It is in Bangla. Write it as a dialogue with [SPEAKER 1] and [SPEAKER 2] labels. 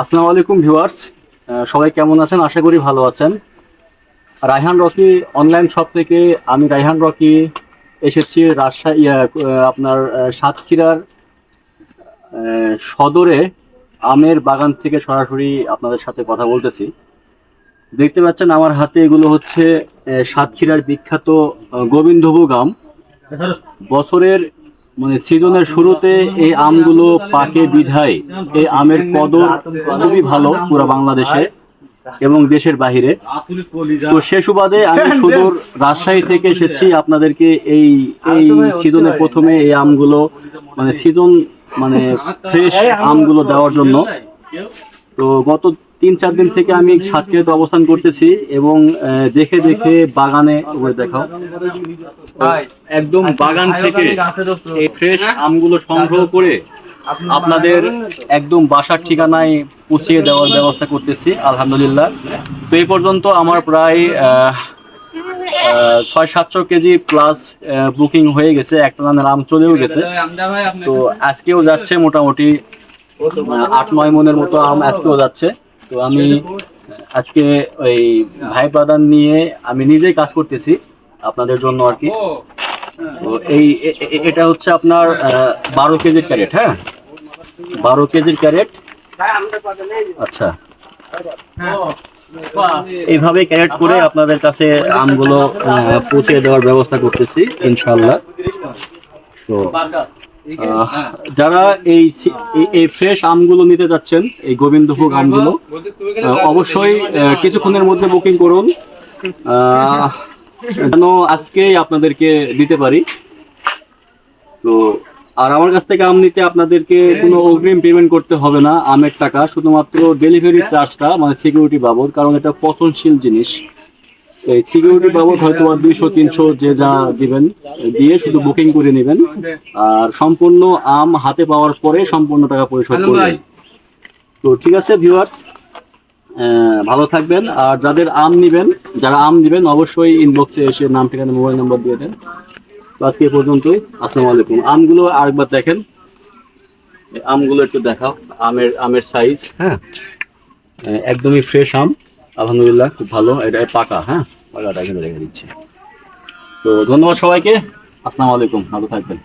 [SPEAKER 1] আসসালামু আলাইকুম ভিউয়ার্স, সবাই কেমন আছেন? আশা করি ভালো আছেন। রায়হান রকি অনলাইন শপ থেকে আমি রায়হান রকি এসেছি রাজশাহী আপনার সাতক্ষীরার সদরে আমের বাগান থেকে সরাসরি আপনাদের সাথে কথা বলতেছি। দেখতে পাচ্ছেন আমার হাতে এগুলো হচ্ছে সাতক্ষীরার বিখ্যাত গোবিন্দভোগ আম। বছরের সিজনের শুরুতে এই আমগুলো পাকে বিধায় এই আমের কদর খুবই ভালো পুরো বাংলাদেশে এবং দেশের বাহিরে। তো সে সুবাদে আমি সুদূর রাজশাহী থেকে এসেছি আপনাদেরকে এই এই সিজনের প্রথমে এই আমগুলো সিজন ফ্রেশ আমগুলো দেওয়ার জন্য। তো গত 3-4 দিন থেকে আমি সাতক্ষীরাতে অবস্থান করতেছি এবং দেখে দেখে বাগানে দেখাও একদম বাগান থেকে এই ফ্রেশ আমগুলো সংগ্রহ করে আপনাদের একদম বাসার ঠিকানায় পৌঁছিয়ে দেওয়ার ব্যবস্থা করতেছি আলহামদুলিল্লাহ। তো এই পর্যন্ত আমার প্রায় 600-700 কেজি প্লাস বুকিং হয়ে গেছে, একটা দানের আম চলেও গেছে। তো আজকেও যাচ্ছে মোটামুটি 8-9 মনের মতো আম আজকেও যাচ্ছে। তো আমি আজকে ওই ভাই ব্রাদার নিয়ে আমি নিজেই কাজ করতেছি আপনাদের জন্য আর কি। তো এটা হচ্ছে আপনার 12 কেজির ক্যারেট। হ্যাঁ, 12 কেজির ক্যারেট। আচ্ছা, এইভাবে ক্যারেট করে আপনাদের কাছে আমগুলো পৌঁছে দেওয়ার ব্যবস্থা করতেছি ইনশাল্লাহ। তো যারা এই ফ্রেশ আমগুলো নিতে যাচ্ছেন, এই গোবিন্দভোগ আমগুলো, অবশ্যই কিছুক্ষণের মধ্যে বুকিং করুন যেন আজকেই আপনাদেরকে দিতে পারি। তো আর আমার কাছ থেকে আম নিতে আপনাদেরকে কোনো অগ্রিম পেমেন্ট করতে হবে না আমের টাকা, শুধুমাত্র ডেলিভারি চার্জটা সিকিউরিটি বাবদ, কারণ এটা পচনশীল জিনিস। এই সিকিউরিটি বাবদ হয়তো 200-300 যে যা দিবেন দিয়ে শুধু বুকিং করে নেবেন, আর সম্পূর্ণ আম হাতে পাওয়ার পরে সম্পূর্ণ টাকা পরিশোধ করবেন। তো ঠিক আছে ভিউয়ার্স, ভালো থাকবেন। আর যারা আম নেবেন অবশ্যই ইনবক্সে এসে নাম, ঠিকানা, মোবাইল নাম্বার দিয়ে দেন। আজকে এই পর্যন্তই। আসসালামু আলাইকুম। আমগুলো আরেকবার দেখেন, আমগুলো একটু দেখাও, আমের সাইজ। হ্যাঁ, একদমই ফ্রেশ আম আলহামদুলিল্লাহ, খুব ভালো। এটা পাকা। হ্যাঁ, পাকাটা কিন্তু রেখে দিচ্ছি। তো ধন্যবাদ সবাইকে। আসসালামু আলাইকুম, ভালো থাকবেন।